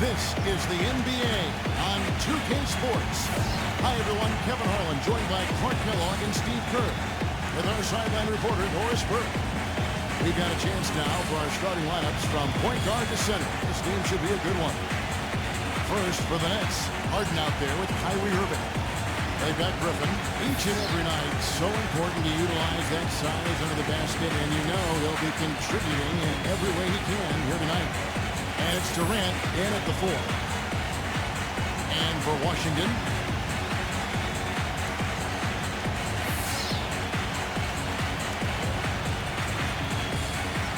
This is the NBA on 2K Sports. Hi, everyone. Kevin Harlan, joined by Clark Kellogg and Steve Kerr, with our sideline reporter, Doris Burke. We've got a chance now for our starting lineups from point guard to center. This game should be a good one. First, for the Nets, Harden out there with Kyrie Irving. They've got Griffin. Each and every night, so important to utilize that size under the basket, and you know he'll be contributing in every way he can here tonight. And it's Durant in at the 4. And for Washington,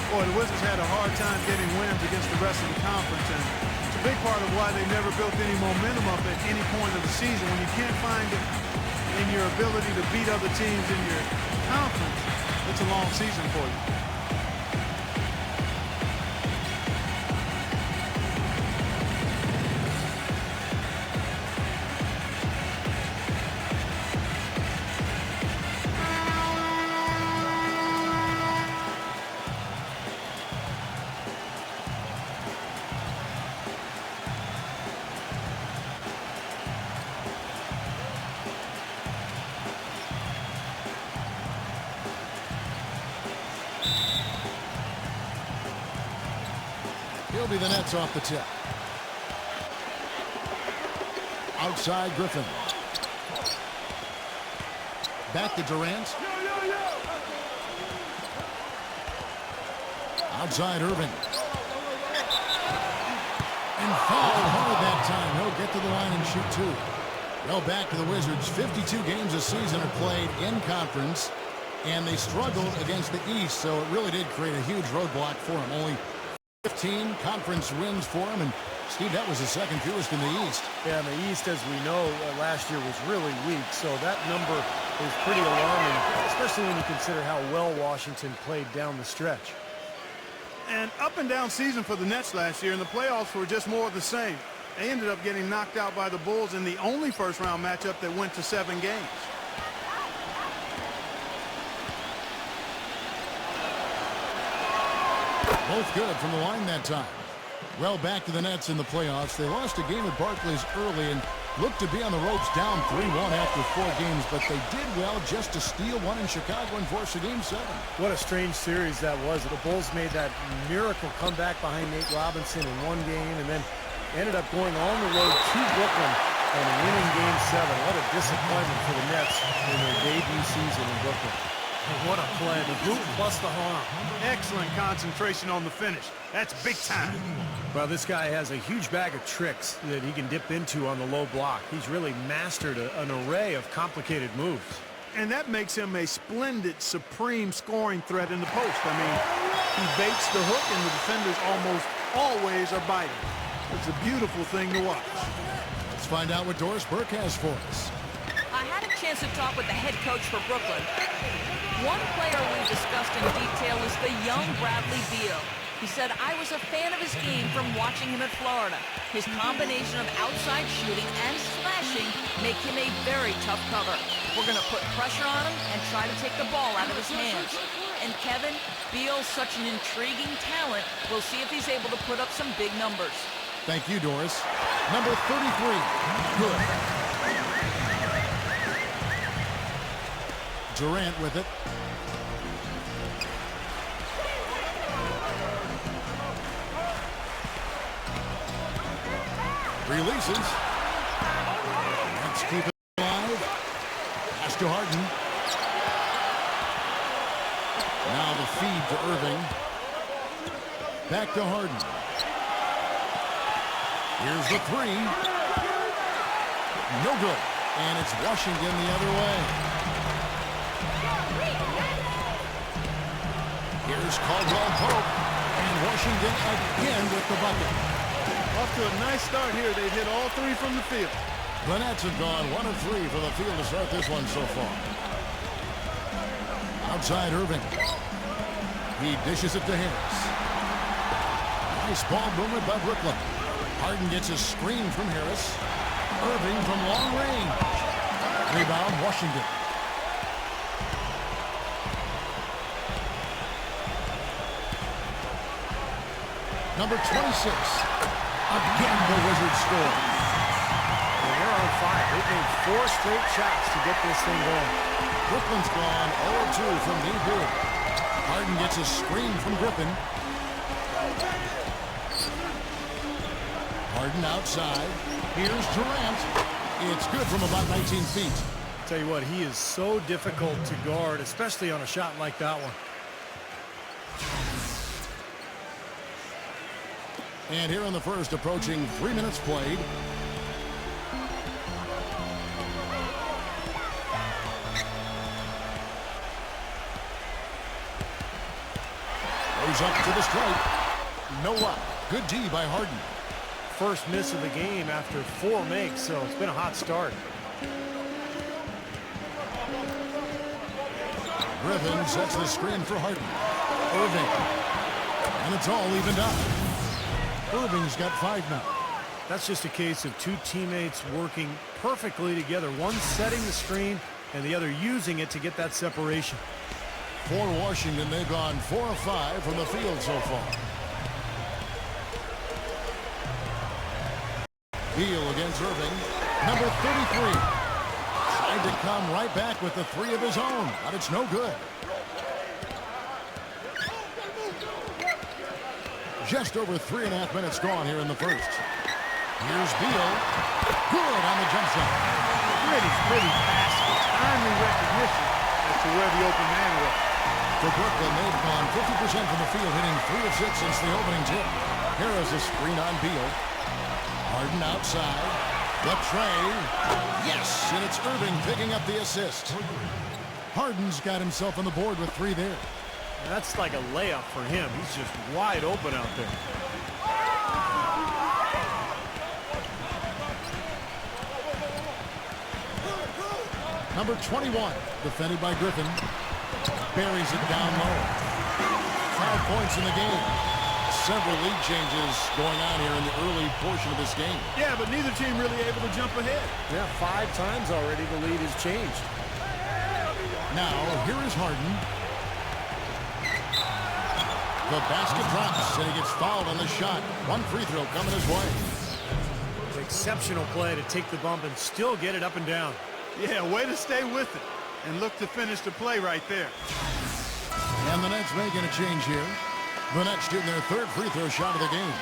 boy, the Wizards had a hard time getting wins against the rest of the conference, and it's a big part of why they never built any momentum up at any point of the season. When you can't find it in your ability to beat other teams in your conference, it's a long season for you. he'll be the Nets off the tip. Outside Griffin. Back to Durant. Outside Irving. And fouled hard that time. He'll get to the line and shoot two. Well, back to the Wizards. 52 games a season are played in conference, and they struggled against the East, so it really did create a huge roadblock for them. Only 15 conference wins for him, and Steve, that was the second fewest in the East. Yeah, and the East, as we know, last year was really weak, so that number is pretty alarming, especially when you consider how well Washington played down the stretch. An up-and-down season for the Nets last year, and the playoffs were just more of the same. They ended up getting knocked out by the Bulls in the only first-round matchup that went to 7 games. Both good from the line that time. Well, back to the Nets in the playoffs. They lost a game at Barclays early and looked to be on the ropes down 3-1 after 4 games, but they did well just to steal one in Chicago and force a Game 7. What a strange series that was. The Bulls made that miracle comeback behind Nate Robinson in one game and then ended up going on the road to Brooklyn and winning Game 7. What a disappointment for the Nets in their debut season in Brooklyn. And what a play. The boot plus the harm. Excellent concentration on the finish. That's big time. Well, this guy has a huge bag of tricks that he can dip into on the low block. He's really mastered an array of complicated moves. And that makes him a splendid, supreme scoring threat in the post. I mean, he baits the hook, and the defenders almost always are biting. It's a beautiful thing to watch. Let's find out what Doris Burke has for us. I had a chance to talk with the head coach for Brooklyn. One player we discussed in detail is the young Bradley Beal. He said, I was a fan of his game from watching him at Florida. His combination of outside shooting and slashing make him a very tough cover. We're going to put pressure on him and try to take the ball out of his hands. And Kevin, Beal's such an intriguing talent. We'll see if he's able to put up some big numbers. Thank you, Doris. Number 33. Good. Durant with it. Releases. Let's keep it alive. Pass to Harden. Now the feed to Irving. Back to Harden. Here's the 3. No good. And it's Washington the other way. Here's Caldwell Pope. And Washington again with the bucket. Off to a nice start here. They've hit all 3 from the field. The Nets have gone 1 of 3 from the field to start this one so far. Outside Irving. He dishes it to Harris. Nice ball movement by Brooklyn. Harden gets a screen from Harris. Irving from long range. Rebound Washington. Number 26. Again the score. And they're on fire. They've made 4 straight shots to get this thing going. Brooklyn's gone 0-2 from deep here. Harden gets a screen from Griffin. Harden outside. Here's Durant. It's good from about 19 feet. Tell you what, he is so difficult to guard, especially on a shot like that one. And here in the first, approaching 3 minutes played. Goes up to the stripe. No luck. Good D by Harden. First miss of the game after 4 makes, so it's been a hot start. Griffin sets the screen for Harden. Irving. And it's all evened up. Irving's got 5 now. That's just a case of 2 teammates working perfectly together. One setting the screen and the other using it to get that separation. For Washington, they've gone 4 of 5 from the field so far. Beal against Irving. Number 33. Tried to come right back with the 3 of his own, but it's no good. Just over 3.5 minutes gone here in the first. Here's Beal. Good on the jump shot. Pretty fast, timely recognition as to where the open man was. For Brooklyn, they've gone 50% from the field, hitting 3 of 6 since the opening tip. Here is a screen on Beal. Harden outside. The tray. Yes, and it's Irving picking up the assist. Harden's got himself on the board with 3 there. That's like a layup for him. He's just wide open out there. Number 21, defended by Griffin. Buries it down low. 5 points in the game. Several lead changes going on here in the early portion of this game. Yeah, but neither team really able to jump ahead. Yeah, 5 times already the lead has changed. Now, here is Harden. The basket drops, and he gets fouled on the shot. 1 free throw coming his way. Exceptional play to take the bump and still get it up and down. Yeah, way to stay with it and look to finish the play right there. And the Nets making a change here. The Nets shooting their 3rd free throw shot of the game.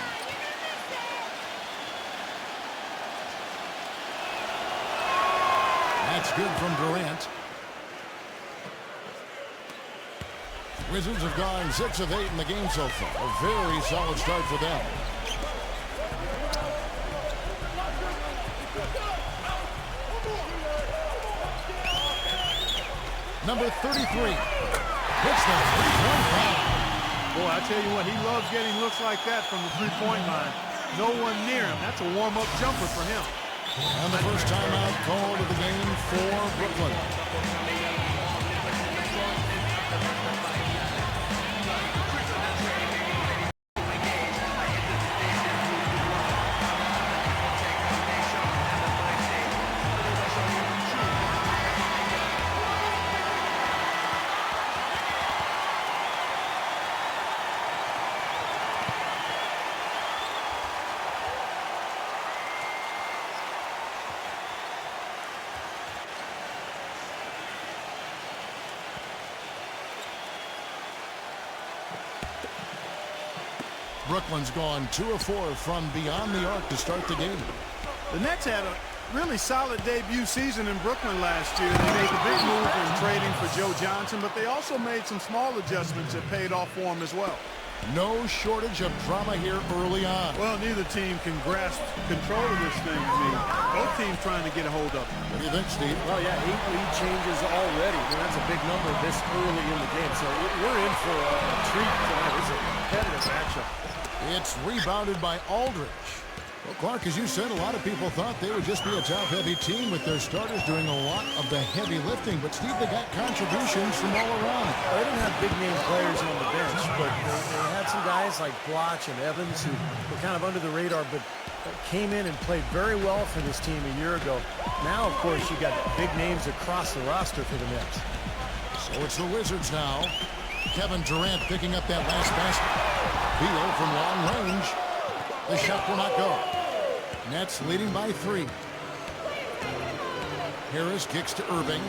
That's good from Durant. Wizards have gone 6 of 8 in the game so far. A very solid start for them. Number 33 hits the three-point foul. Boy, I tell you what, he loves getting looks like that from the three-point line. No one near him. That's a warm-up jumper for him. And the first timeout called of the game for Brooklyn. Brooklyn's gone 2 of 4 from beyond the arc to start the game. The Nets had a really solid debut season in Brooklyn last year. They made the big move in trading for Joe Johnson, but they also made some small adjustments that paid off for them as well. No shortage of drama here early on. Well, neither team can grasp control of this thing. I mean, both teams trying to get a hold of it. What do you think, Steve? Well, yeah, 8 lead changes already. I mean, that's a big number this early in the game. So we're in for a treat tonight. This is a competitive matchup. It's rebounded by Aldridge. Well, Clark, as you said, a lot of people thought they would just be a top-heavy team with their starters doing a lot of the heavy lifting. But, Steve, they got contributions from all around. They didn't have big-name players on the bench, but they had some guys like Bloch and Evans who were kind of under the radar, but came in and played very well for this team a year ago. Now, of course, you got big names across the roster for the Nets. So it's the Wizards now. Kevin Durant picking up that last basket. Beal from long range. The shot will not go. Nets leading by 3. Harris kicks to Irving.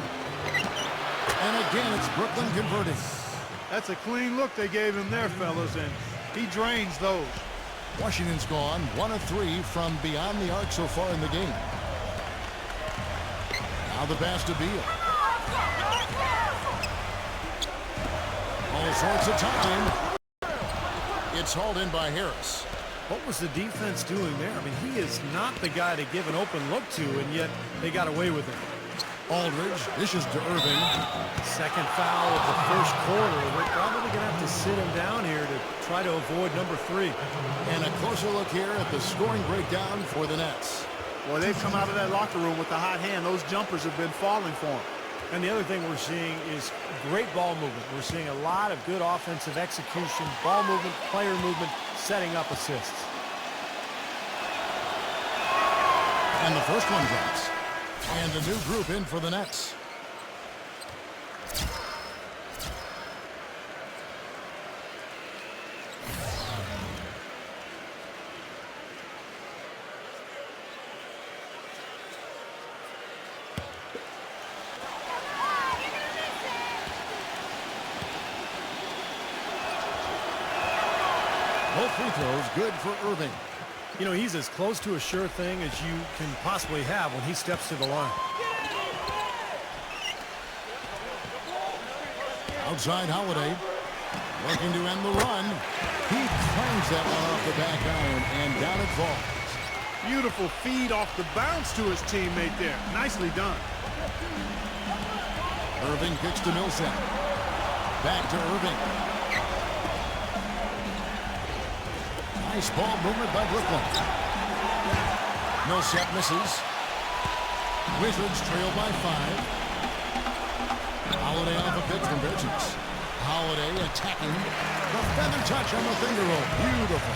And again, it's Brooklyn converting. That's a clean look they gave him there, fellas, and he drains those. Washington's gone 1 of 3 from beyond the arc so far in the game. Now the pass to Beal. All sorts of time. It's hauled in by Harris. What was the defense doing there? I mean, he is not the guy to give an open look to, and yet they got away with it. Aldridge dishes to Irving. Second foul of the first quarter. We're probably going to have to sit him down here to try to avoid number 3. And a closer look here at the scoring breakdown for the Nets. Well, they've come out of that locker room with the hot hand. Those jumpers have been falling for them. And the other thing we're seeing is great ball movement. We're seeing a lot of good offensive execution, ball movement, player movement, setting up assists. And the first one drops. And a new group in for the Nets. Both free throws good for Irving. You know, he's as close to a sure thing as you can possibly have when he steps to the line. Outside Holiday. Working to end the run. He clangs that one off the back iron, and down it falls. Beautiful feed off the bounce to his teammate there. Nicely done. Irving kicks to Millsap. Back to Irving. Nice ball movement by Brooklyn. Millsap misses. Wizards trail by 5. Holiday off a pitch from Bridges. Holiday attacking. The feather touch on the finger roll. Beautiful.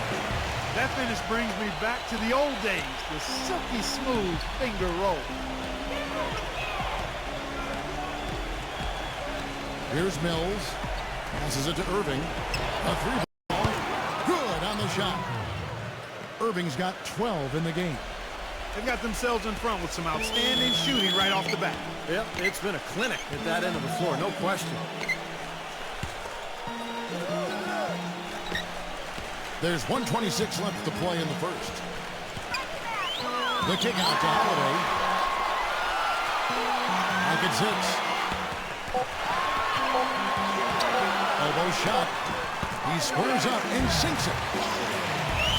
That finish brings me back to the old days. The silky smooth finger roll. Here's Mills. Passes it to Irving. A 3-ball. Good on the shot. Irving's got 12 in the game. They've got themselves in front with some outstanding shooting right off the bat. Yep, it's been a clinic at that end of the floor, no question. There's 1:26 left to play in the first. The kick out to Holiday. Back at 6. Elbow shot. He squares up and sinks it.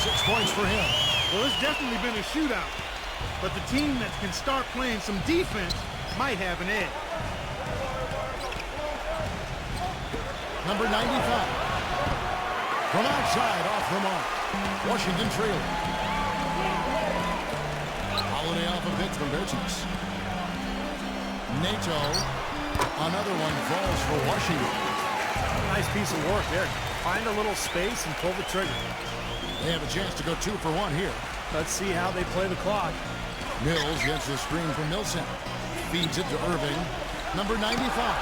6 points for him. Well, it's definitely been a shootout. But the team that can start playing some defense might have an edge. Number 95. From outside, off the mark. Washington trailing. Holiday off a pitch from Bridges. Nato. Another one falls for Washington. Nice piece of work there. Find a little space and pull the trigger. They have a chance to go 2 for 1 here. Let's see how they play the clock. Mills gets the screen from Millsap. Feeds it to Irving. Number 95.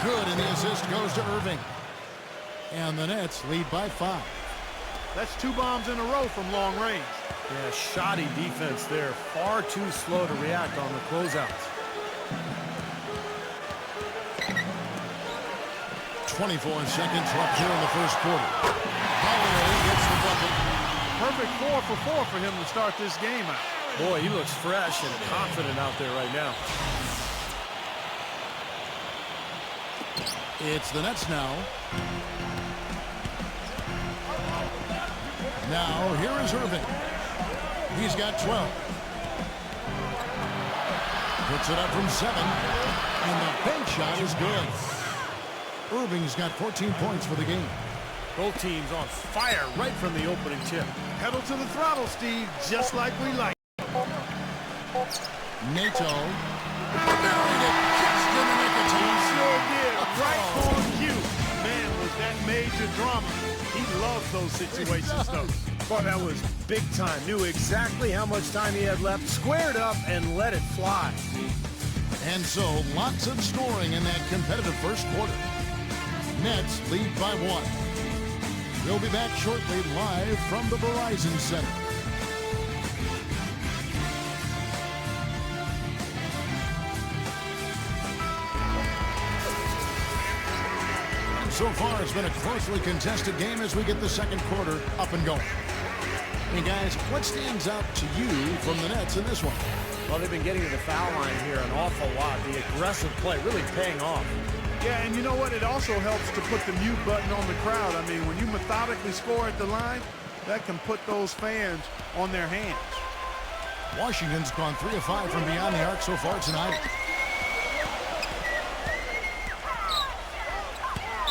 Good, and the assist goes to Irving. And the Nets lead by 5. That's 2 bombs in a row from long range. Yeah, shoddy defense there. Far too slow to react on the closeouts. 24 seconds left here in the first quarter. Holiday gets the bucket. Perfect 4 for 4 for him to start this game out. Boy, he looks fresh and confident out there right now. It's the Nets now. Now, here is Irving. He's got 12. Puts it up from 7. And the bank shot is good. Irving's got 14 points for the game. Both teams on fire right from the opening tip. Pedal to the throttle, Steve, just like we like. Nato. Buried it just in the nick of time. Sure did. Right on cue. Man, was that major drama. He loves those situations, though. Boy, that was big time. Knew exactly how much time he had left. Squared up and let it fly. And so, lots of scoring in that competitive first quarter. Nets lead by 1. We'll be back shortly live from the Verizon Center. So far, it's been a closely contested game as we get the second quarter up and going. Hey, guys, what stands out to you from the Nets in this one? Well, they've been getting to the foul line here an awful lot. The aggressive play really paying off. Yeah, and you know what? It also helps to put the mute button on the crowd. I mean, when you methodically score at the line, that can put those fans on their hands. Washington's gone 3 of 5 from beyond the arc so far tonight.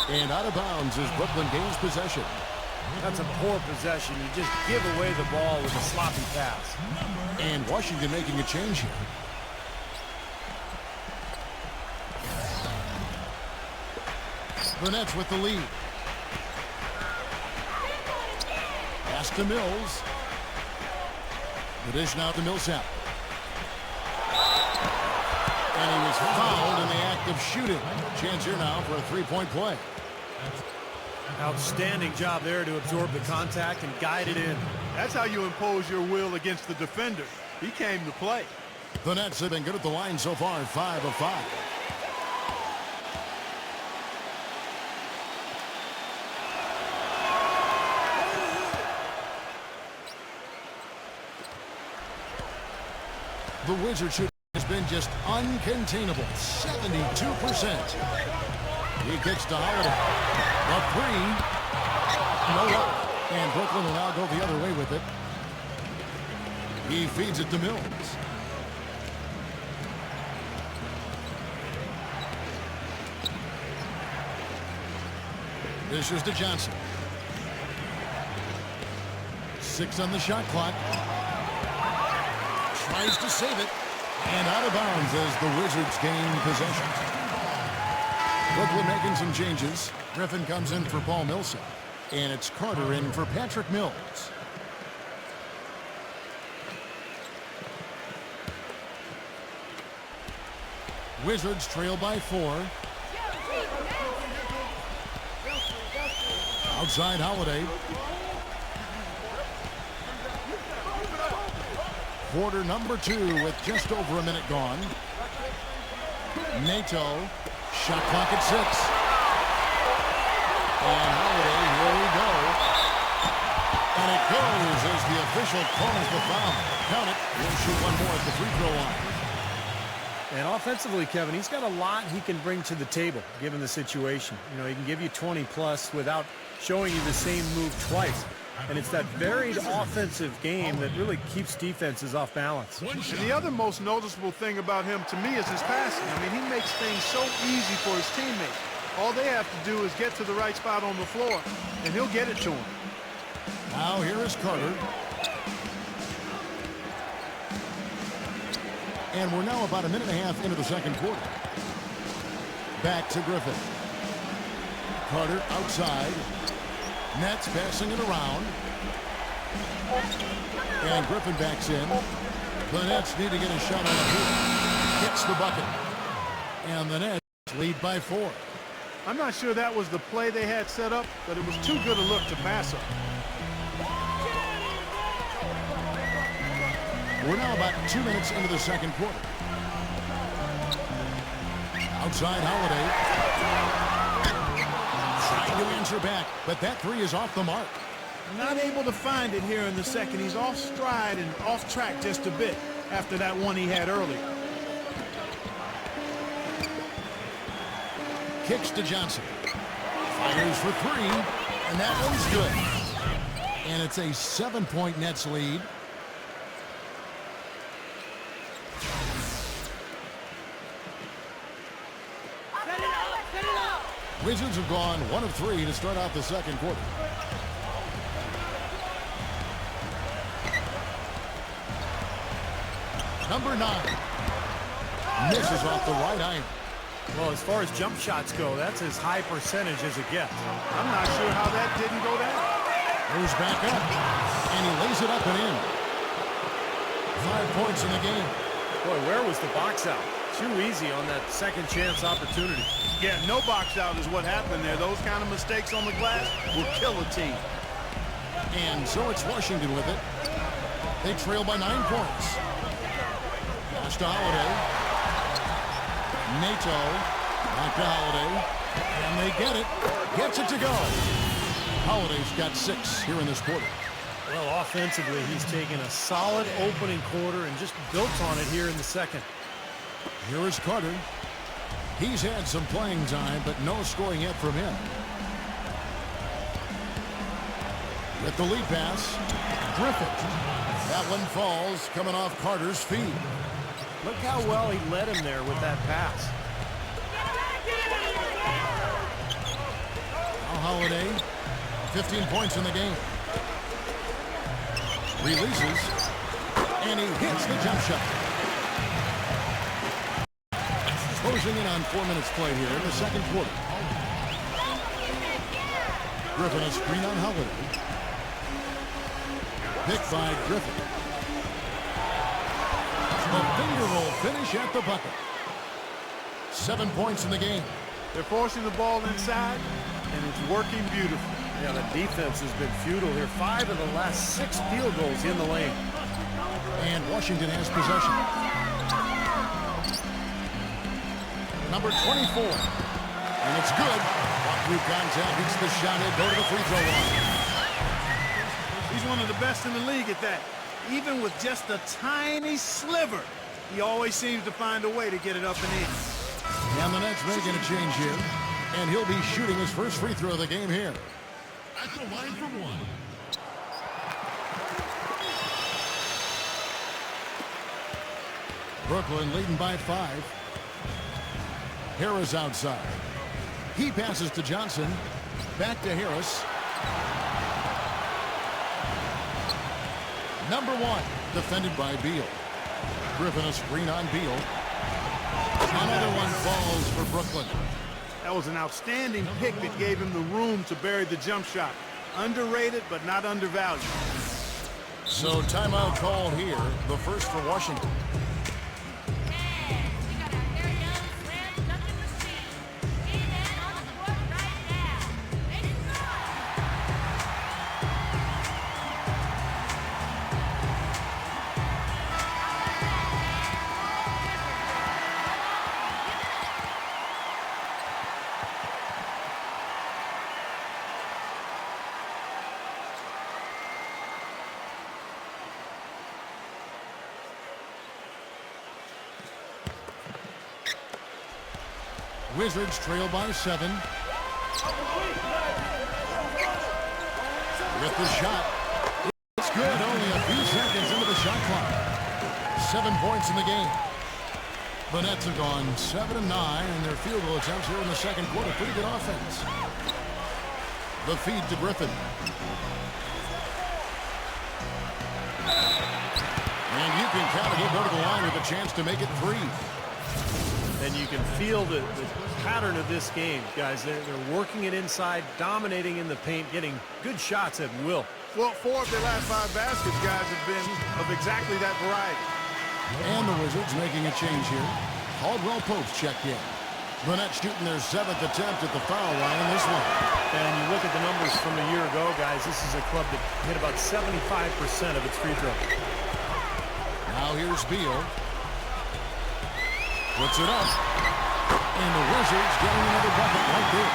And out of bounds as Brooklyn gains possession. That's a poor possession. You just give away the ball with a sloppy pass. And Washington making a change here. The Nets with the lead. Pass to Mills. The dish now to Millsap. And he was fouled in the act of shooting. Chance here now for a three-point play. Outstanding job there to absorb the contact and guide it in. That's how you impose your will against the defender. He came to play. The Nets have been good at the line so far, 5 of 5. The Wizards shooting has been just uncontainable, 72%. He kicks to Holiday. The three, no luck. And Brooklyn will now go the other way with it. He feeds it to Mills. This is to Johnson. 6 on the shot clock. Tries to save it. And out of bounds as the Wizards gain possession. Brooklyn making some changes. Griffin comes in for Paul Millsap. And it's Carter in for Patrick Mills. Wizards trail by 4. Outside Holiday. Quarter number 2 with just over a minute gone. Nato. Shot clock at 6. And Holiday, here we go. And it goes as the official calls the foul. Count it. He'll shoot one more at the free throw line. And offensively, Kevin, he's got a lot he can bring to the table, given the situation. You know, he can give you 20-plus without showing you the same move twice. And it's that varied offensive game that really keeps defenses off balance. And the other most noticeable thing about him to me is his passing. I mean, he makes things so easy for his teammates. All they have to do is get to the right spot on the floor, and he'll get it to him. Now here is Carter. And we're now about a minute and a half into the second quarter. Back to Griffin. Carter outside. Nets passing it around. And Griffin backs in. The Nets need to get a shot on the hoop. Hits the bucket. And the Nets lead by 4. I'm not sure that was the play they had set up, but it was too good a look to pass up. We're now about 2 minutes into the second quarter. Outside Holiday. Trying to answer back, but that three is off the mark. Not able to find it here in the second. He's off stride and off track just a bit after that one he had earlier. Kicks to Johnson. Fires for 3, and that one's good. And it's a 7-point Nets lead. Wizards have gone 1 of 3 to start out the second quarter. Number 9. Misses off the right iron. Well, as far as jump shots go, that's as high percentage as it gets. I'm not sure how that didn't go down. Goes back up, and he lays it up and in. 5 points in the game. Boy, where was the box out? Too easy on that second chance opportunity. Yeah, no box out is what happened there. Those kind of mistakes on the glass will kill a team. And so it's Washington with it. They trail by 9 points. Pass to Holiday. Nato. Back to Holiday. And they get it. Gets it to go. Holiday's got 6 here in this quarter. Well, offensively, he's taken a solid opening quarter and just built on it here in the second. Here is Carter. He's had some playing time, but no scoring yet from him. With the lead pass, Griffin. That one falls, coming off Carter's feet. Look how well he led him there with that pass. Now Holiday, 15 points in the game. Releases, and he hits the jump shot. Closing in on 4 minutes played here in the second quarter. Griffin a screen on Holiday. Picked by Griffin. A finger roll finish at the bucket. 7 points in the game. They're forcing the ball inside, and it's working beautifully. Yeah, the defense has been futile here. 5 of the last 6 field goals in the lane. And Washington has possession. Number 24. And it's good. Walk-through contact, hits the shot, he'll go to the free throw line. He's one of the best in the league at that. Even with just a tiny sliver, he always seems to find a way to get it up and in. And the Nets making a change here. And he'll be shooting his first free throw of the game here. At the line for 1. Brooklyn leading by 5. Harris outside. He passes to Johnson. Back to Harris. Number 1, defended by Beal. Griffin a screen on Beal. Another one falls for Brooklyn. That was an outstanding pick that gave him the room to bury the jump shot. Underrated, but not undervalued. So timeout called here, the first for Washington. Wizards trail by 7. With the shot. It's good. Only a few seconds into the shot clock. 7 points in the game. The Nets have gone 7 of 9 in their field goal attempts here in the second quarter. Pretty good offense. The feed to Griffin. And you can count it. He'll go to the line with a chance to make it 3. And you can feel the pattern of this game, guys. They're working it inside, dominating in the paint, getting good shots at will. Well, 4 of their last 5 baskets, guys, have been of exactly that variety. And the Wizards making a change here. Caldwell Pope checked in. The Nets shooting their 7th attempt at the foul line in this one. And you look at the numbers from a year ago, guys, this is a club that hit about 75% of its free throw. Now here's Beal. Puts it up. And the Wizards getting another bucket right there.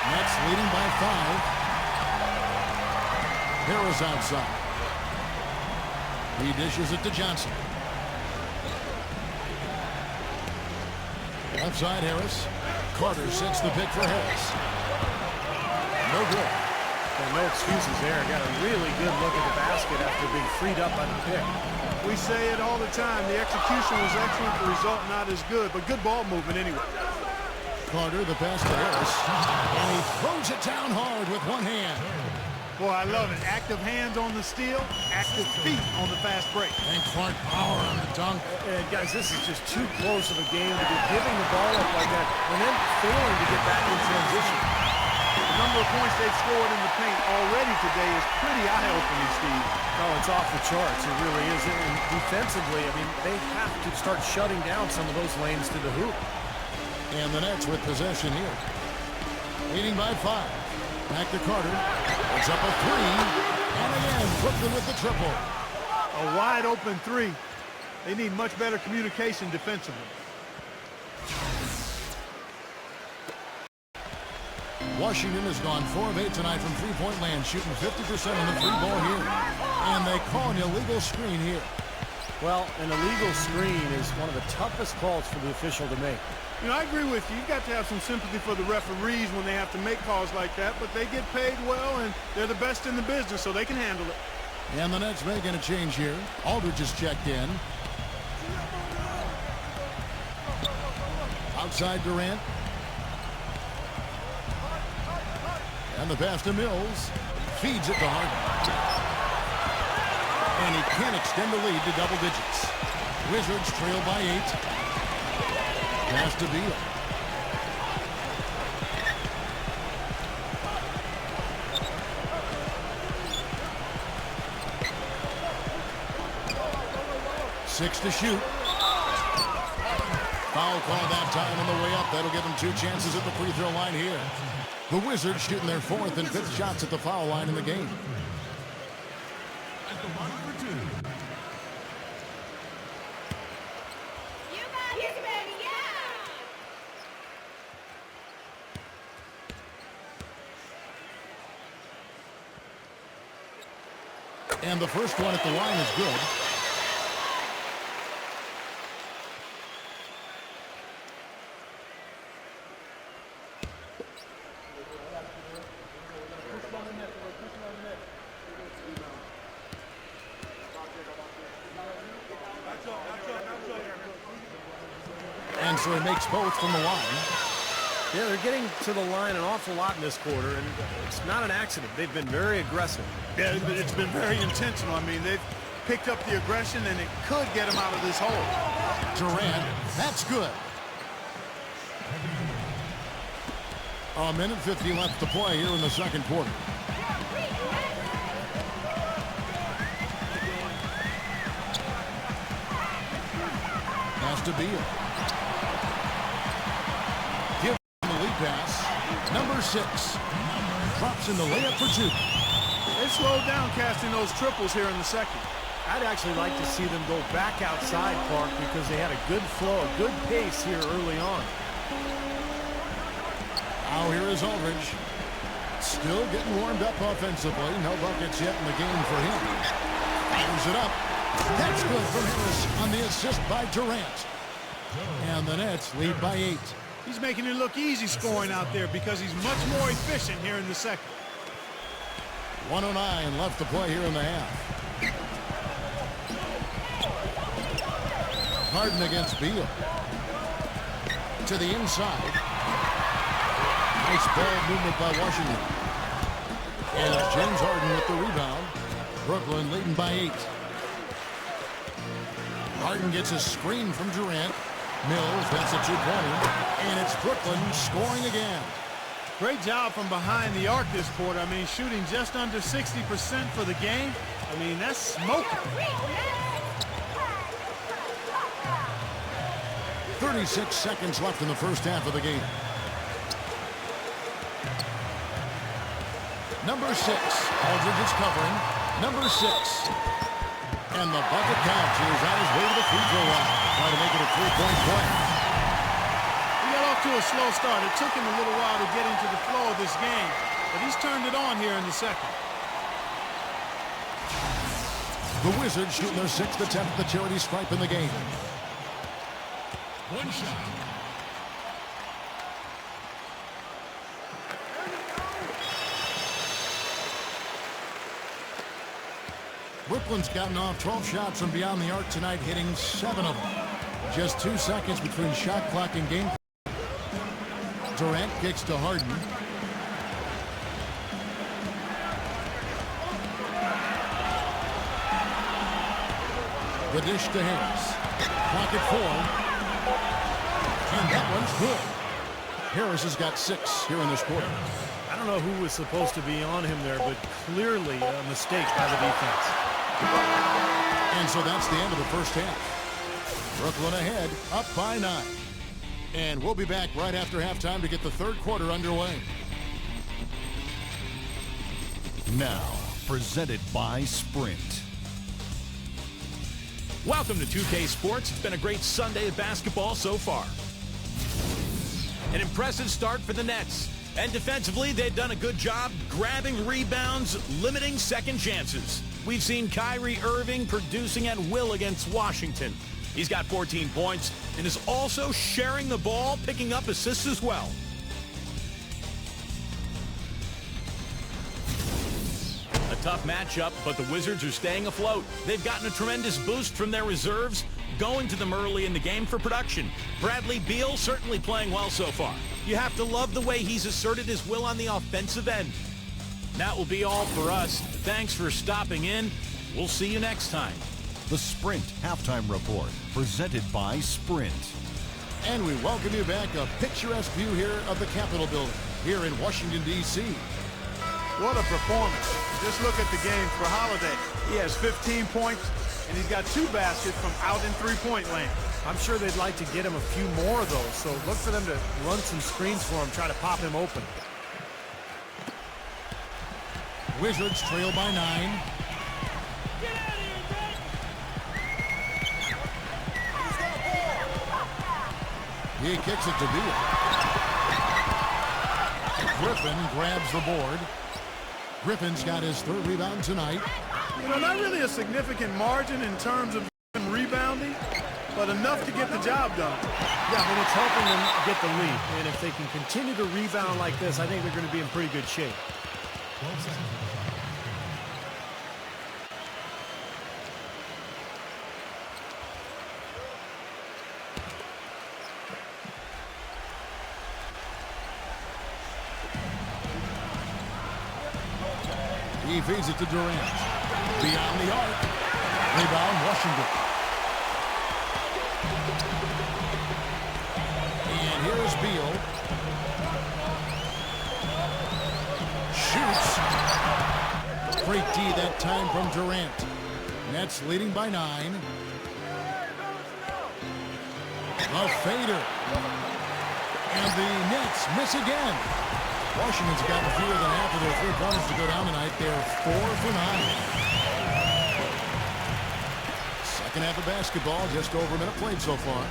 Nets leading by 5. Harris outside. He dishes it to Johnson. Outside Harris. Carter sets the pick for Harris. No good. Well, no excuses there. Got a really good look at the basket after being freed up by the pick. We say it all the time. The execution was excellent. The result not as good, but good ball movement anyway. Carter, the pass to Harris. And he throws it down hard with one hand. Boy, I love it. Active hands on the steal, active feet on the fast break. And Clark power on the dunk. And guys, this is just too close of a game to be giving the ball up like that and then failing to get back in transition. The number of points they've scored in the paint already today is pretty eye-opening, Steve. Oh, it's off the charts. It really is. And defensively, I mean, they have to start shutting down some of those lanes to the hoop. And the Nets with possession here. Leading by 5. Back to Carter. It's up a 3. And again, Brooklyn with the triple. A wide-open 3. They need much better communication defensively. Washington has gone 4 of 8 tonight from three-point land, shooting 50% on the three ball here. And they call an illegal screen here. Well, an illegal screen is one of the toughest calls for the official to make. You know, I agree with you. You've got to have some sympathy for the referees when they have to make calls like that, but they get paid well, and they're the best in the business, so they can handle it. And the Nets making a change here. Aldridge is checked in. Outside Durant. And the pass to Mills. Feeds it to Harden. And he can't extend the lead to double digits. Wizards trail by 8. Pass to Beal. Six to shoot. Foul call that time on the way up. That'll give them 2 chances at the free throw line here. The Wizards shooting their 4th and 5th shots at the foul line in the game. At the line for 2. You got it, baby, yeah! And the first one at the line is good. And so he makes both from the line. Yeah, they're getting to the line an awful lot in this quarter, and it's not an accident. They've been very aggressive. Yeah, it's been very intentional. I mean, they've picked up the aggression, and it could get them out of this hole. Durant, that's good. A minute 50 left to play here in the second quarter. Pass to Beal. Give him the lead pass. Number 6. Drops in the layup for 2. They slowed down casting those triples here in the second. I'd actually like to see them go back outside, Clark, because they had a good flow, a good pace here early on. Now here is Aldridge. Still getting warmed up offensively. No buckets yet in the game for him. Fires it up. That's good from Harris on the assist by Durant. And the Nets lead by 8. He's making it look easy scoring out there because he's much more efficient here in the second. 1:09 left to play here in the half. Harden against Beal. To the inside. Nice ball movement by Washington. And it's James Harden with the rebound. Brooklyn leading by 8. Harden gets a screen from Durant. Mills, that's a 2-pointer. And it's Brooklyn scoring again. Great job from behind the arc this quarter. I mean, shooting just under 60% for the game. I mean, that's smoking. 36 seconds left in the first half of the game. Number 6. Aldridge is covering. Number 6. And the bucket counts. He is on his way to the free throw line. Trying to make it a 3-point play. He got off to a slow start. It took him a little while to get into the flow of this game, but he's turned it on here in the second. The Wizards shooting their 6th attempt at the charity stripe in the game. One shot. Brooklyn's gotten off 12 shots from beyond the arc tonight, hitting 7 of them. Just 2 seconds between shot clock and game. Durant kicks to Harden. The dish to Harris. Pocket 4. And that one's good. Harris has got 6 here in this quarter. I don't know who was supposed to be on him there, but clearly a mistake by the defense. And so that's the end of the first half. Brooklyn ahead, up by 9. And we'll be back right after halftime to get the third quarter underway. Now, presented by Sprint. Welcome to 2K Sports. It's been a great Sunday of basketball so far. An impressive start for the Nets. And defensively, they've done a good job grabbing rebounds, limiting second chances. We've seen Kyrie Irving producing at will against Washington. He's got 14 points and is also sharing the ball, picking up assists as well. A tough matchup, but the Wizards are staying afloat. They've gotten a tremendous boost from their reserves, going to them early in the game for production. Bradley Beal certainly playing well so far. You have to love the way he's asserted his will on the offensive end. That will be all for us. Thanks for stopping in. We'll see you next time. The Sprint Halftime Report, presented by Sprint. And we welcome you back. A picturesque view here of the Capitol Building here in Washington, D.C. What a performance. Just look at the game for Holiday. He has 15 points, and he's got 2 baskets from out in three-point land. I'm sure they'd like to get him a few more of those, so look for them to run some screens for him, try to pop him open. Wizards trail by 9. He kicks it to Beal. Griffin grabs the board. Griffin's got his 3rd rebound tonight. You know, not really a significant margin in terms of rebounding, but enough to get the job done. Yeah, I mean, it's helping them get the lead. And if they can continue to rebound like this, I think they're going to be in pretty good shape. He feeds it to Durant. Beyond the arc. Rebound, Washington. And here's Beal. Shoots. Great D that time from Durant. Nets leading by 9. A fader. And the Nets miss again. Washington's gotten fewer than half of their 3-pointers to go down tonight. They're 4 for 9. Second half of basketball, just over a minute played so far.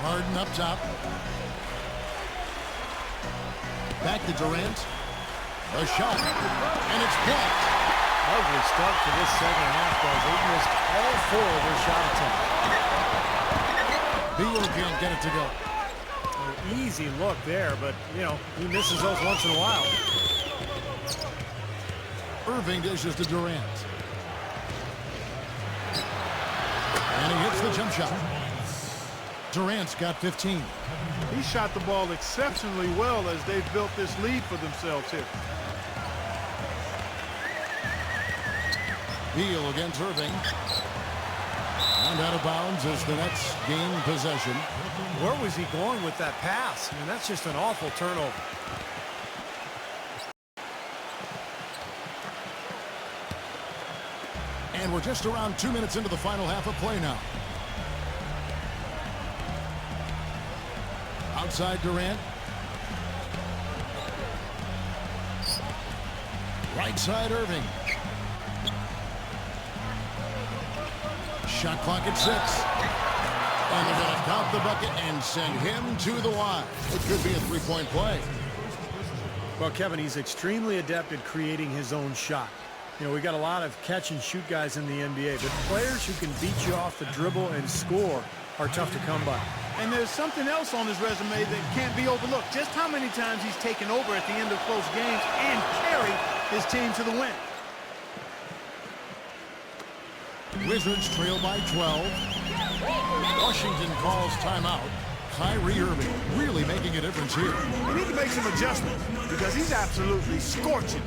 Harden up top. Back to Durant. A shot. And it's blocked. Ugly start to this second half, guys. They've missed all 4 of their shot attempts. Beal can't get it to go. An easy look there, but, you know, he misses those once in a while. Irving dishes to Durant. And he hits the jump shot. Durant's got 15. He shot the ball exceptionally well as they've built this lead for themselves here. Beal against Irving. And out of bounds as the Nets gain possession. Where was he going with that pass? I mean, that's just an awful turnover. And we're just around 2 minutes into the final half of play now. Outside Durant. Right side Irving. Shot clock at 6. And they're going to count the bucket and send him to the line. It could be a 3-point play. Well, Kevin, he's extremely adept at creating his own shot. You know, we got a lot of catch-and-shoot guys in the NBA, but players who can beat you off the dribble and score are tough to come by. And there's something else on his resume that can't be overlooked. Just how many times he's taken over at the end of close games and carried his team to the win. Wizards trail by 12. Washington calls timeout. Kyrie Irving really making a difference here. They need to make some adjustments because he's absolutely scorching.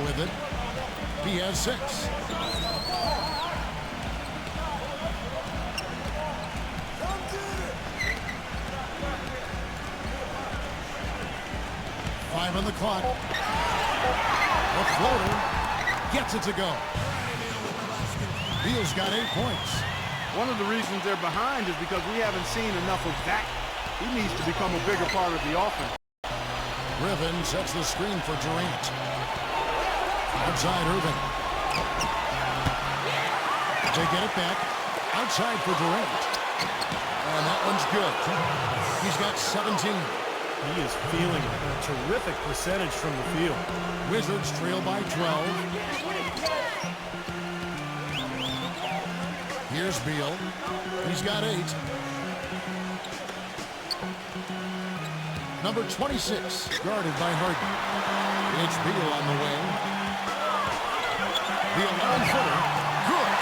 Beal with it. He has 6. Five on the clock. A floater gets it to go. Beal's got 8 points. One of the reasons they're behind is because we haven't seen enough of that. He needs to become a bigger part of the offense. Griffin sets the screen for Durant. Outside Irving. They get it back. Outside for Durant. And that one's good. He's got 17. He is feeling a terrific percentage from the field. Wizards trail by 12. Here's Beal. He's got 8. Number 26, guarded by Harden. It's Beal on the wing. The 11-footer, good.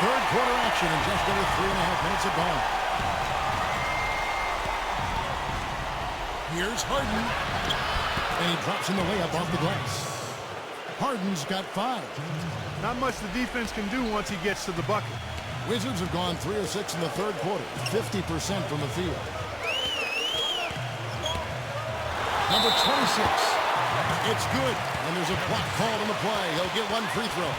Third quarter action in just over 3.5 minutes of gone. Here's Harden. And he drops in the layup off the glass. Harden's got 5. Not much the defense can do once he gets to the bucket. Wizards have gone 3 of 6 in the third quarter, 50% from the field. Number 26. It's good, and there's a block called on the play. He'll get 1 free throw.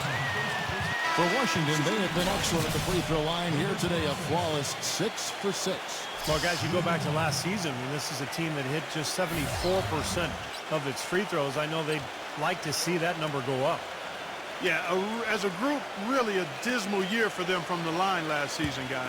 For Washington, they have been excellent at the free throw line here today, a flawless 6 for 6. Well, guys, you go back to last season, and this is a team that hit just 74% of its free throws. I know they'd like to see that number go up. Yeah, as a group, really a dismal year for them from the line last season, guys.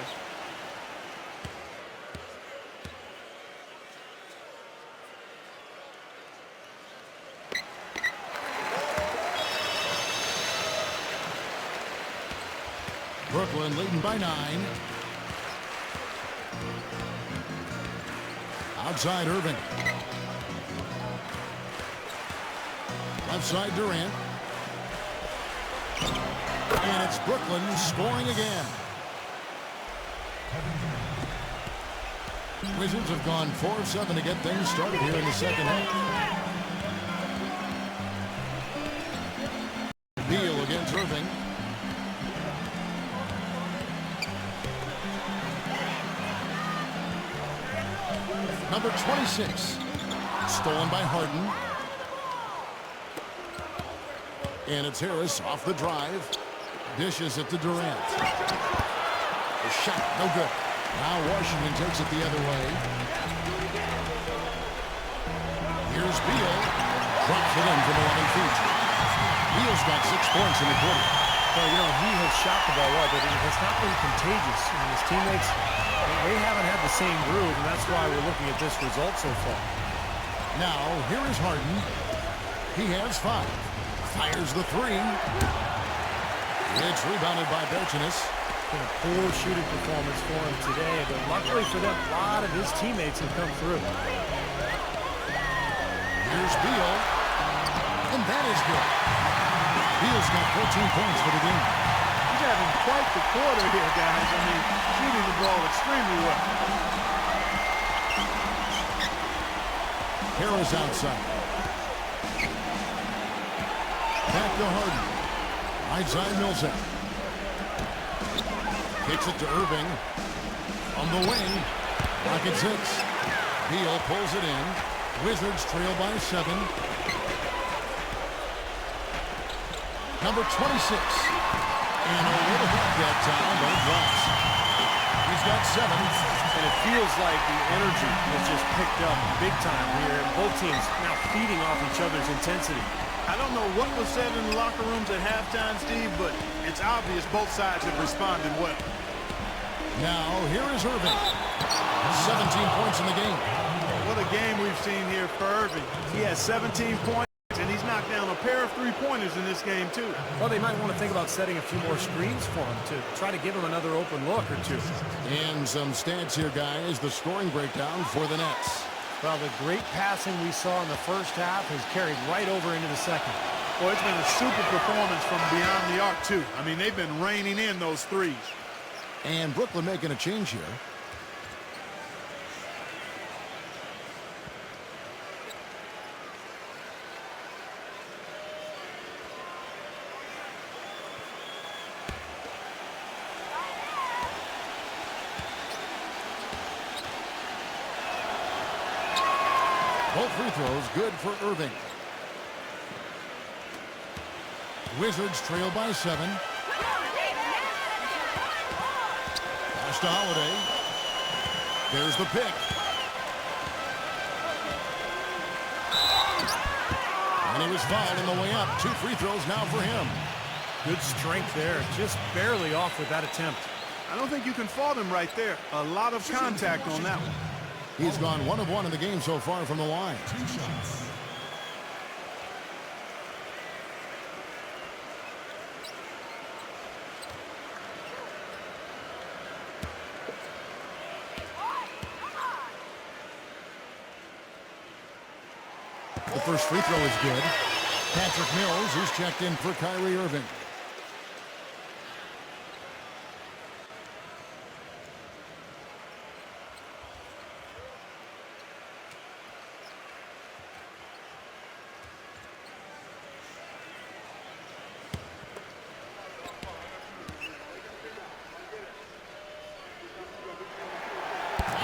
Brooklyn leading by 9. Outside Irving. Left side Durant. And it's Brooklyn scoring again. Wizards have gone 4 of 7 to get things started here in the second half. Beal against Irving. Number 26. Stolen by Harden. And it's Harris off the drive. Dishes it to Durant. The shot, no good. Now Washington takes it the other way. Here's Beal. Drops it in from 11 feet. Beal's got 6 points in the quarter. Well, you know, he has shot the ball well, but it has not been contagious. And his teammates, they haven't had the same groove, and that's why we're looking at this result so far. Now, here is Harden. He has 5. Fires the 3. It's rebounded by Bertinez. Been a poor shooting performance for him today, but luckily for them, a lot of his teammates have come through. Here's Beal. And that is good. Beal's got 14 points for the game. He's having quite the quarter here, guys. I mean, shooting the ball extremely well. Harris outside. Back to Harden. Right side Millsap. Kicks it to Irving. On the wing. Rockets hits. Beal pulls it in. Wizards trail by 7. Number 26. And a little bit that time, but it drops. He's got 7. And it feels like the energy has just picked up big time here. Both teams now feeding off each other's intensity. I don't know what was said in the locker rooms at halftime, Steve, but it's obvious both sides have responded well. Now, here is Irving. 17 points in the game. What a game we've seen here for Irving. He has 17 points, and he's knocked down a pair of three-pointers in this game, too. Well, they might want to think about setting a few more screens for him to try to give him another open look or two. And some stats here, guys. The scoring breakdown for the Nets. Well, the great passing we saw in the first half has carried right over into the second. Well, it's been a super performance from beyond the arc, too. I mean, they've been raining in those threes. And Brooklyn making a change here. Both free throws good for Irving. Wizards trail by 7. Pass to Holiday. There's the pick. And he was fouled on the way up. 2 free throws now for him. Good strength there. Just barely off with that attempt. I don't think you can fault him right there. A lot of contact on that one. He's gone 1 of 1 in the game so far from the line. 2 shots. The first free throw is good. Patrick Mills, who's checked in for Kyrie Irving.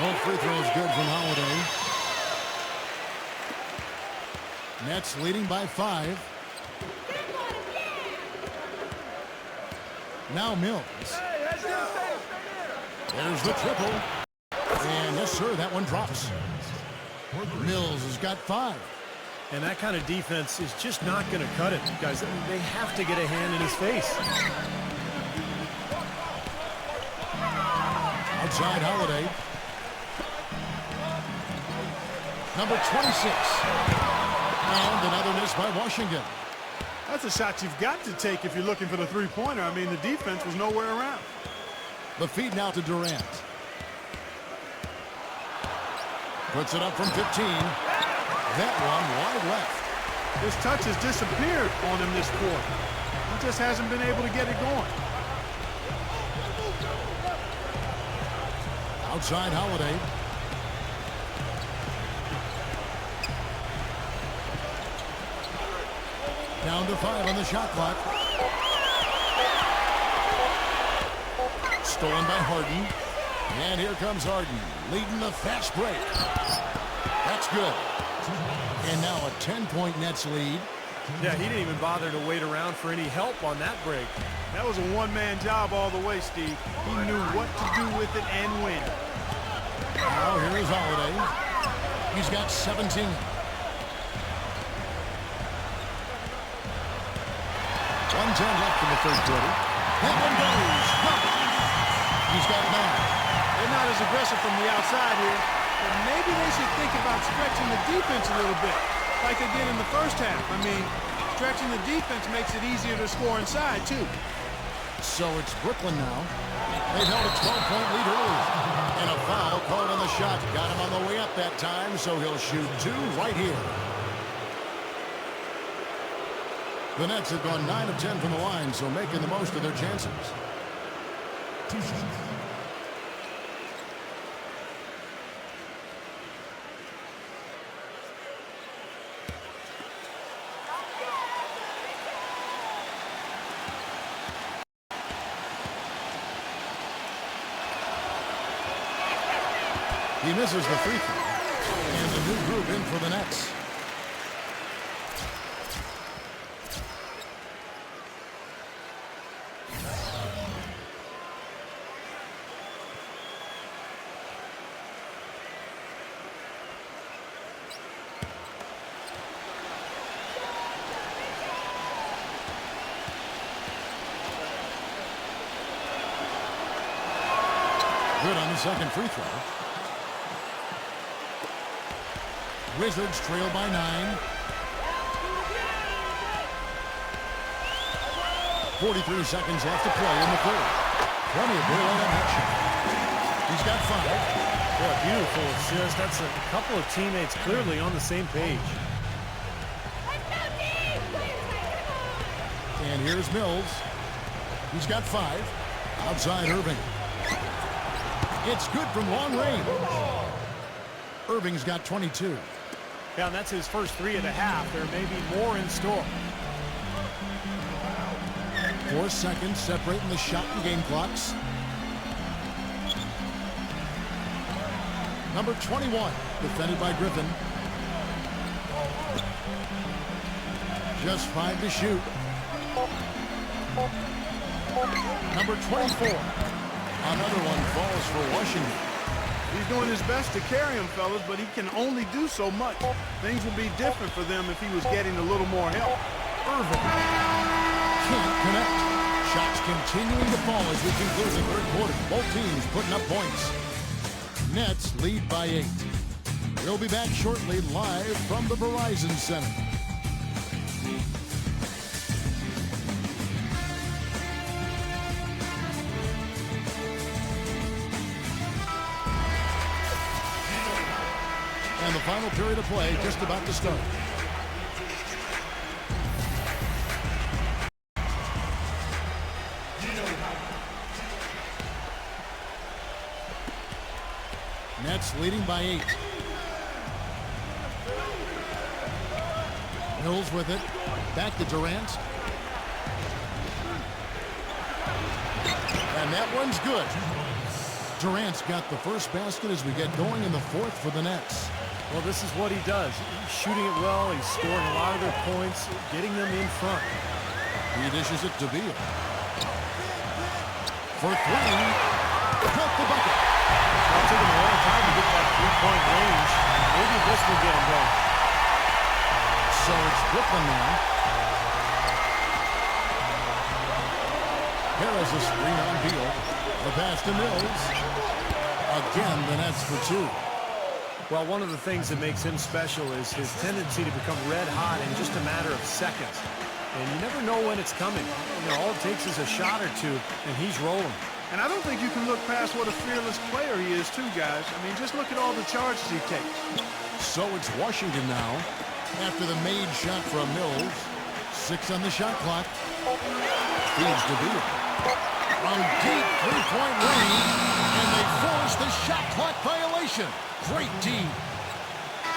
Both free throws good from Holiday. Nets leading by 5. Now Mills. There's the triple. And yes, sir, that one drops. Mills has got 5. And that kind of defense is just not going to cut it, guys. They have to get a hand in his face. Outside Holiday. Number 26. And another miss by Washington. That's a shot you've got to take if you're looking for the three-pointer. I mean, the defense was nowhere around. The feed now to Durant. Puts it up from 15. That one wide left. His touch has disappeared on him this quarter. He just hasn't been able to get it going. Outside Holiday. Down to 5 on the shot clock. Stolen by Harden. And here comes Harden, leading the fast break. That's good. And now a 10-point Nets lead. Yeah, he didn't even bother to wait around for any help on that break. That was a one-man job all the way, Steve. He knew what to do with it and when. Now here is Holiday. He's got 17. 1:10 left in the third quarter. That one goes. He's got 9. They're not as aggressive from the outside here, but maybe they should think about stretching the defense a little bit, like they did in the first half. I mean, stretching the defense makes it easier to score inside, too. So it's Brooklyn now. They've held a 12-point lead early. And a foul called on the shot. Got him on the way up that time, so he'll shoot 2 right here. The Nets have gone 9 of 10 from the line, so making the most of their chances. 2 shots. He misses the free throw. And a new group in for the Nets. Good on the second free throw. Wizards trail by 9. 43 seconds left to play in the third. Plenty of daylight on action. He's got 5. What a beautiful assist. That's a couple of teammates clearly on the same page. And here's Mills. He's got 5. Outside Irving. It's good from long range. Irving's got 22. Yeah, and that's his first 3 of the half. There may be more in store. 4 seconds separating the shot and game clocks. Number 21, defended by Griffin. Just 5 to shoot. Number 24. Another one falls for Washington. He's doing his best to carry him, fellas, but he can only do so much. Things would be different for them if he was getting a little more help. Irvin can't connect. Shots continuing to fall as we conclude the third quarter. Both teams putting up points. Nets lead by 8. We'll be back shortly live from the Verizon Center. And the final period of play just about to start. Nets leading by 8. Mills with it. Back to Durant. And that one's good. Durant's got the first basket as we get going in the fourth for the Nets. Well, this is what he does. He's shooting it well. He's scoring a lot of their points, getting them in front. He dishes it to Beal. For 3. Cut the bucket. It took him a long time to get that three-point range. Maybe this will get him going. So it's Brooklyn now. Harris a screen on Beal. The pass to Mills. Again, the Nets for 2. Well, one of the things that makes him special is his tendency to become red hot in just a matter of seconds. And you never know when it's coming. You know, all it takes is a shot or two, and he's rolling. And I don't think you can look past what a fearless player he is, too, guys. I mean, just look at all the charges he takes. So it's Washington now. After the made shot from Mills. 6 on the shot clock. Feeds to Beal. From deep three-point range. And they force the shot clock violation. Great D.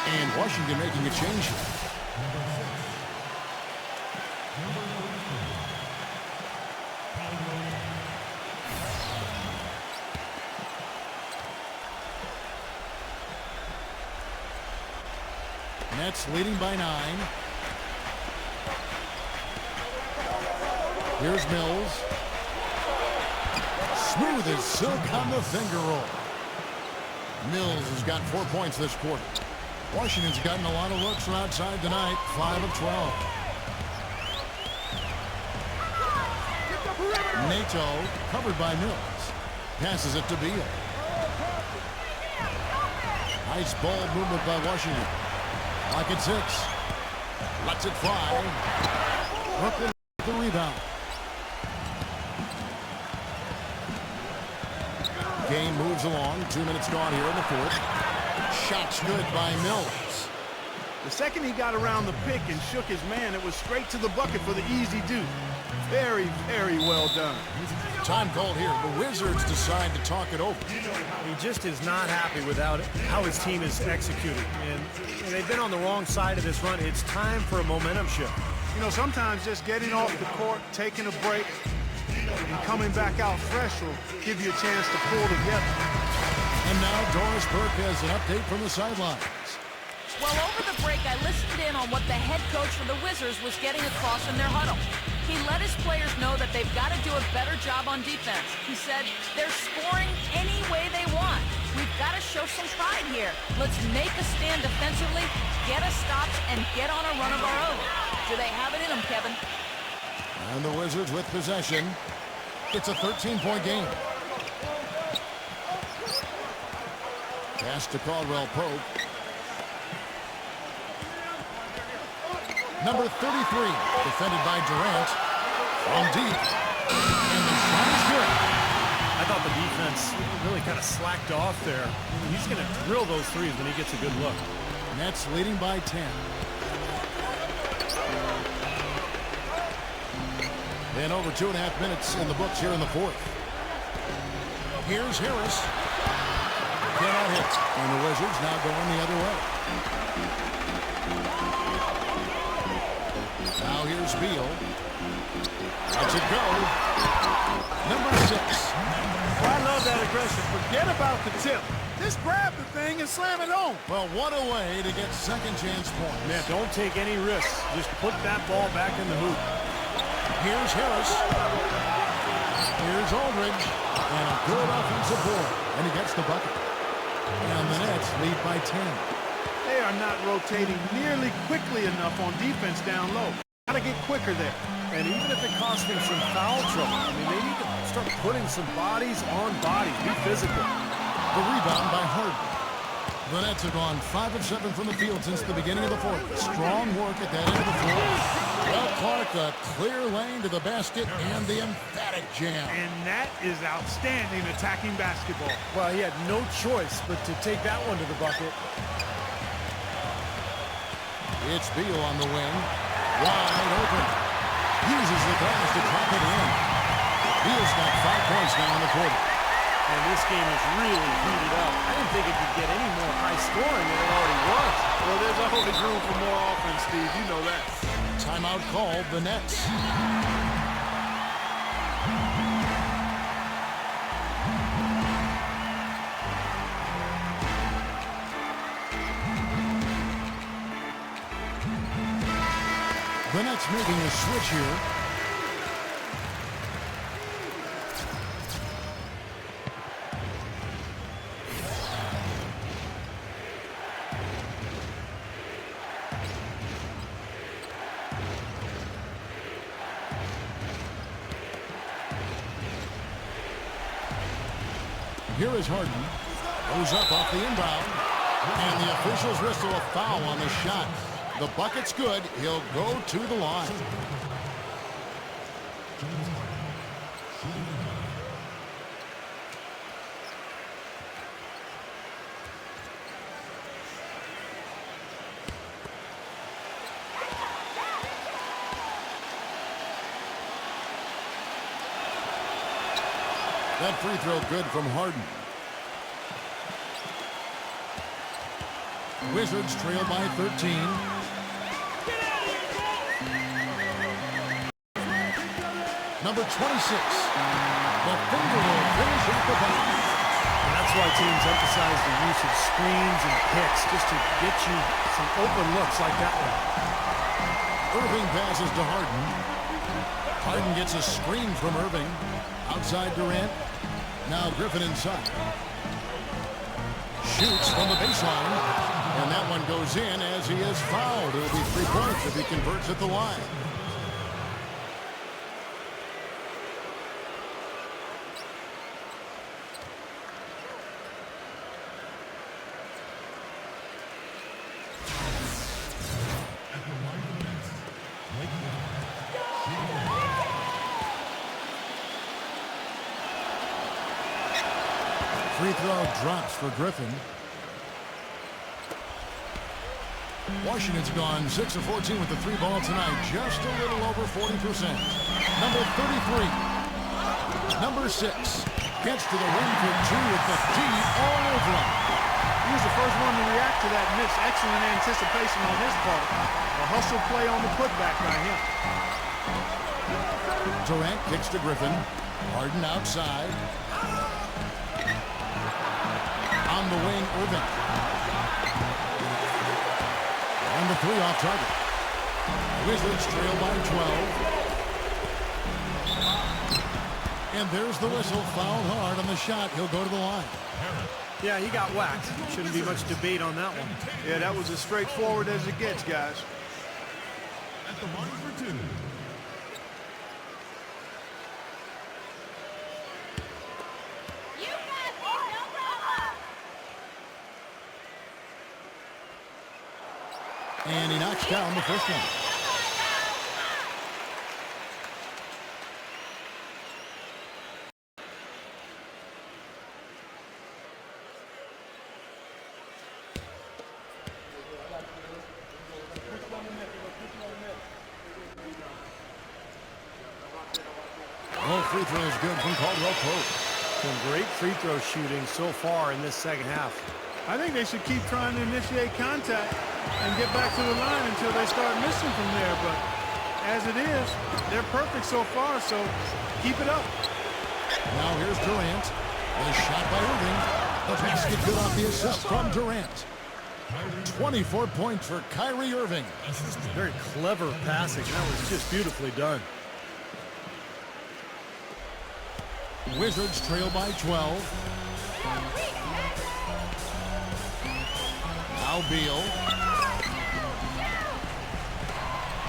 And Washington making a change here. Nets leading by 9. Here's Mills. Smooth as silk on the finger roll. Mills has got 4 points this quarter. Washington's gotten a lot of looks from outside tonight. 5 of 12. Nato covered by Mills. Passes it to Beal. Nice ball movement by Washington. Lock at 6. Lets it fly. Brooklyn with the rebound. Game moves along. 2 minutes gone here in the fourth. Shot's good by Mills. The second he got around the pick and shook his man, it was straight to the bucket for the easy do. Very, very well done. Time called here. The Wizards decide to talk it over. He just is not happy with how his team is executing. And they've been on the wrong side of this run. It's time for a momentum shift. You know, sometimes just getting off the court, taking a break, and coming back out fresh will give you a chance to pull together. And now Doris Burke has an update from the sidelines. Well, over the break, I listened in on what the head coach for the Wizards was getting across in their huddle. He let his players know that they've got to do a better job on defense. He said, they're scoring any way they want. We've got to show some pride here. Let's make a stand defensively, get us stops, and get on a run of our own. Do they have it in them, Kevin? And the Wizards with possession. It's a 13-point game. Pass to Caldwell Pope. Number 33, defended by Durant. From deep. And the shot is good. I thought the defense really kind of slacked off there. He's going to drill those threes when he gets a good look. Nets leading by 10. And over 2.5 minutes in the books here in the fourth. Here's Harris. Cannot hit. And the Wizards now going the other way. Now here's Beal. Lets it go. Number 6. Well, I love that aggression. Forget about the tip. Just grab the thing and slam it home. Well, what a way to get second chance points. Man, don't take any risks. Just put that ball back in the hoop. Here's Harris. Here's Aldridge. And a good offensive board. And he gets the bucket. And the Nets lead by 10. They are not rotating nearly quickly enough on defense down low. Got to get quicker there. And even if it costs them some foul trouble, I mean, they need to start putting some bodies on bodies. Be physical. The rebound by Harden. The Nets have gone 5 of 7 from the field since the beginning of the fourth. Strong work at that end of the floor. Well, Clark, a clear lane to the basket and the emphatic jam. And that is outstanding attacking basketball. Well, he had no choice but to take that one to the bucket. It's Beal on the wing. Wide open. Uses the glass to trap it in. Beal's got 5 points now in the quarter. And this game is really heated up. I didn't think it could get any more high scoring than it already was. Well, there's always room for more offense, Steve. You know that. Timeout called, the Nets. The Nets making a switch here. Here is Harden. Goes up off the inbound. And the officials whistle a foul on the shot. The bucket's good. He'll go to the line. That free throw good from Harden. Wizards trail by 13. Number 26. The finger roll finish at the back. And that's why teams emphasize the use of screens and picks, just to get you some open looks like that one. Irving passes to Harden. Harden gets a screen from Irving. Outside Durant. Now Griffin inside. Shoots from the baseline. And that one goes in as he is fouled. It'll be 3 points if he converts at the line. Free throw drops for Griffin. Washington's gone 6 of 14 with the 3 ball tonight. Just a little over 40%. Number 33. Number 6. Gets to the rim for 2 with the D all over him. He was the first one to react to that miss. Excellent anticipation on his part. A hustle play on the putback by him. Durant kicks to Griffin. Harden outside. On the wing, Irving. And the 3 off target. Wizards trail by 12. And there's the whistle. Fouled hard on the shot. He'll go to the line. Yeah, he got whacked. Shouldn't be much debate on that one. Yeah, that was as straightforward as it gets, guys. At the line for 2. And he knocks down the first one. Oh, free throw is good from Caldwell Pope. Some great free throw shooting so far in this second half. I think they should keep trying to initiate contact and get back to the line until they start missing from there. But as it is, they're perfect so far, so keep it up. Now here's Durant. And a shot by Irving. The basket good off the assist from Durant. 24 points for Kyrie Irving. Very clever passing. That was just beautifully done. Wizards trail by 12. Now Beal.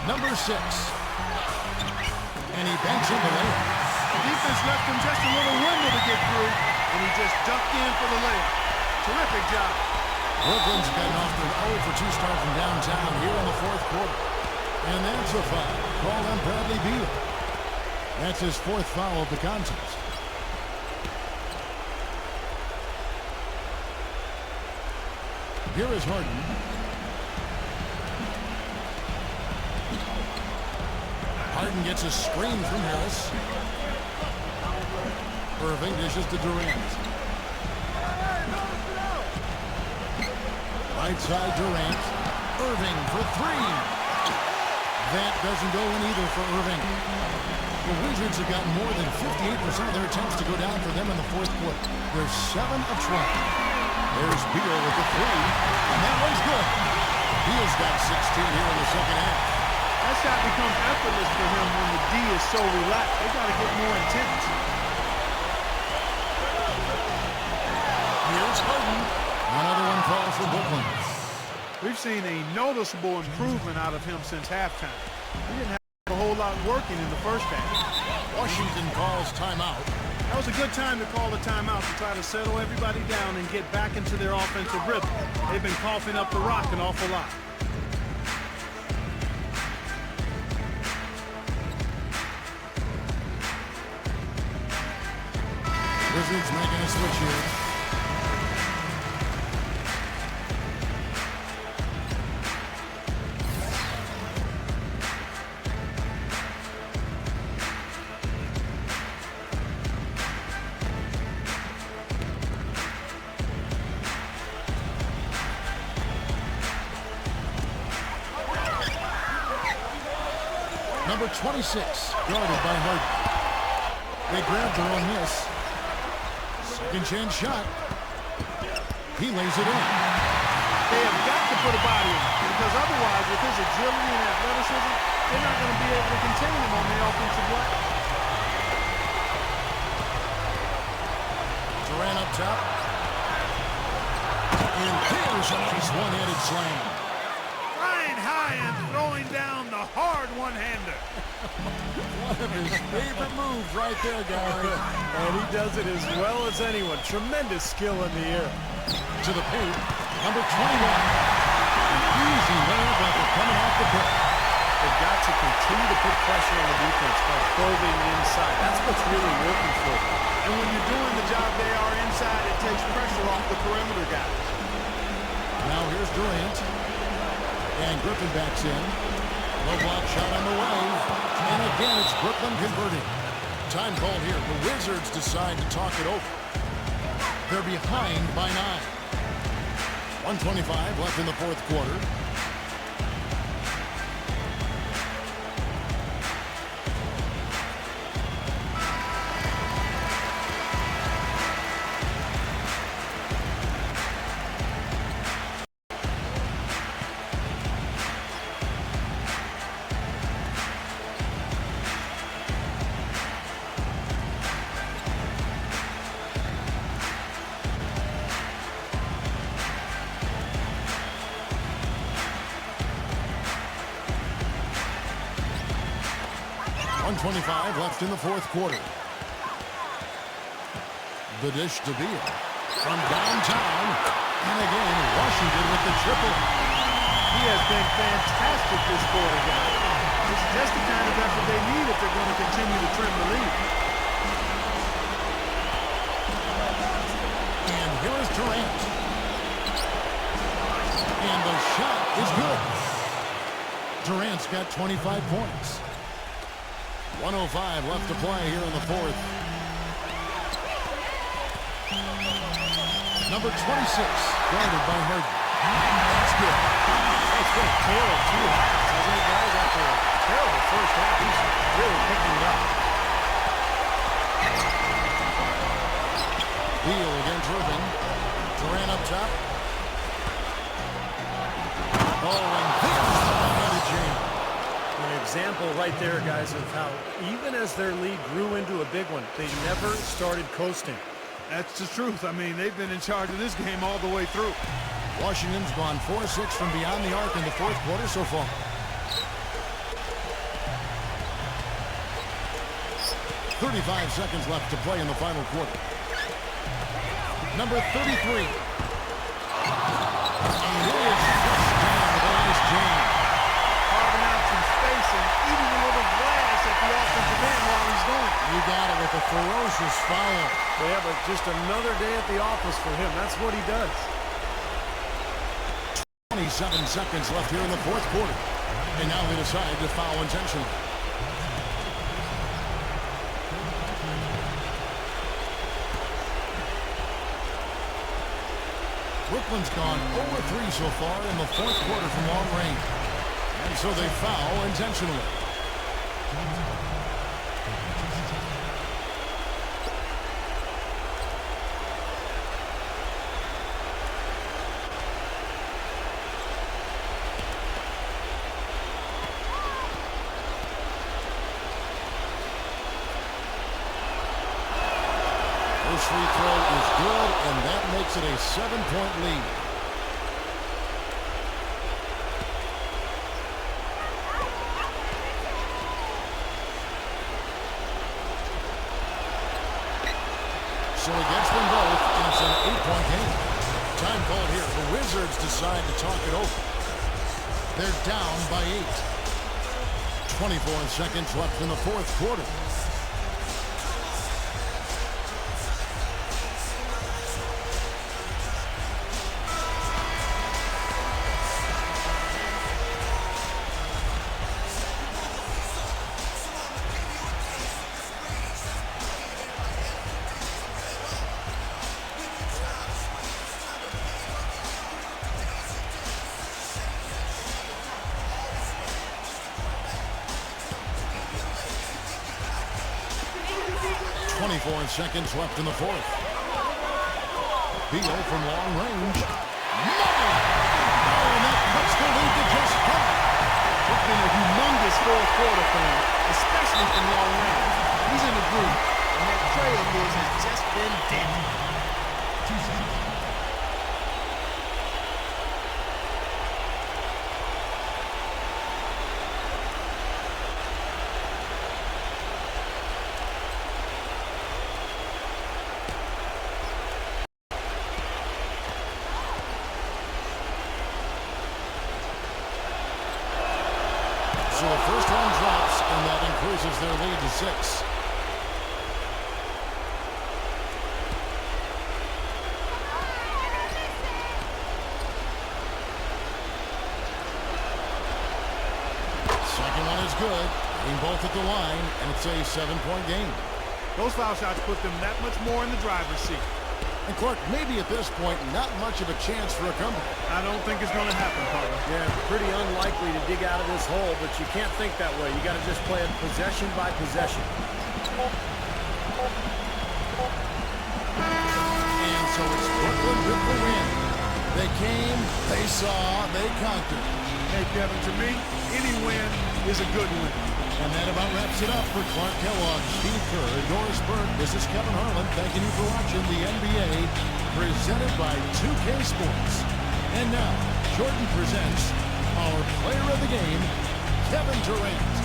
Number 6. And he banks in the layup. The defense left him just a little window to get through, and he just ducked in for the layup. Terrific job. Brooklyn's gotten off to an 0-for-2 start from downtown here in the fourth quarter. And that's a foul. Call on Bradley Beal. That's his 4th foul of the contest. Here is Harden. Harden gets a screen from Harris. Irving dishes to Durant. Right side Durant. Irving for 3. That doesn't go in either for Irving. The Wizards have gotten more than 58% of their attempts to go down for them in the fourth quarter. They're 7 of 20. There's Beal with the 3. And that one's good. Beal's got 16 here in the second half. That shot becomes effortless for him when the D is so relaxed. They got to get more intense. Here's Harden. Another one falls for Brooklyn. We've seen a noticeable improvement out of him since halftime. He didn't have a whole lot working in the first half. Washington calls timeout. That was a good time to call a timeout to try to settle everybody down and get back into their offensive rhythm. They've been coughing up the rock an awful lot. Wizards making a switch here. Number 26, guarded by Harden. They grabbed their own miss. Second chance shot. He lays it in. They have got to put a body on him, because otherwise, with his agility and athleticism, they're not going to be able to contain him on the offensive line. Durant up top. And there's a nice one-handed slam. Flying high and throwing down the hard one-hander. One of his favorite moves right there, Gary. And he does it as well as anyone. Tremendous skill in the air. To the paint, number 21. An easy layup after coming off the pick. They've got to continue to put pressure on the defense by probing inside. That's what's really working for them. And when you're doing the job they are inside, it takes pressure off the perimeter guys. Now here's Durant. And Griffin backs in. Low block shot on the way. And again, it's Brooklyn converting. Time called here. The Wizards decide to talk it over. They're behind by 9. 1:25 left in the fourth quarter. .25 left in the fourth quarter. The dish to Beal from downtown. And again, Washington with the triple. He has been fantastic this quarter, guys. This is just the kind of effort they need if they're going to continue to trim the lead. And here is Durant. And the shot is good. Durant's got 25 points. 1:05 left to play here in the fourth. Number 26, guarded by Harden. That's good. It's been a tale of two halves, hasn't it, guys? After a terrible first half, he's really picking it up. Beal against Irving. Durant up top. Oh, and there's the one-handed jam. An example right there, guys, of how even as their lead grew into a big one, they never started coasting. That's the truth. I mean, they've been in charge of this game all the way through. Washington's gone 4-6 from beyond the arc in the fourth quarter so far. .35 seconds left to play in the final quarter. Number 33. And it is just down with a nice jam. Carving out some space and eating a little glass at the offensive end while he's doing it. You got it with a ferocious foul. Yeah, but just another day at the office for him. That's what he does. 27 seconds left here in the fourth quarter. And now they decide to foul intentionally. Brooklyn's gone 0-3 so far in the fourth quarter from long range. And so they foul intentionally. First free throw is good, and that makes it a 7-point lead. So he gets them both, and it's an 8-point game. Time called here. The Wizards decide to talk it over. They're down by 8. 24 seconds left in the fourth quarter. Seconds left in the fourth. Beal from long range. Money! Oh, and that cuts the lead to just 5. It's been a humongous fourth quarter for him, especially from long range. He's in the groove, and that trail of his has just been deadly. 2 seconds. So the first one drops, and that increases their lead to 6. Second one is good. Hitting both at the line, and it's a 7-point game. Those foul shots put them that much more in the driver's seat. And Clark, maybe at this point, not much of a chance for a comeback. I don't think it's going to happen, partner. Yeah, pretty unlikely to dig out of this hole, but you can't think that way. You got to just play it possession by possession. And so it's Brooklyn with the win. They came, they saw, they conquered. Hey, Kevin, to me, any win is a good win. And that about wraps it up for Clark Kellogg, Steve Kerr, Doris Burke. This is Kevin Harlan thanking you for watching the NBA presented by 2K Sports. And now, Jordan presents our player of the game, Kevin Durant.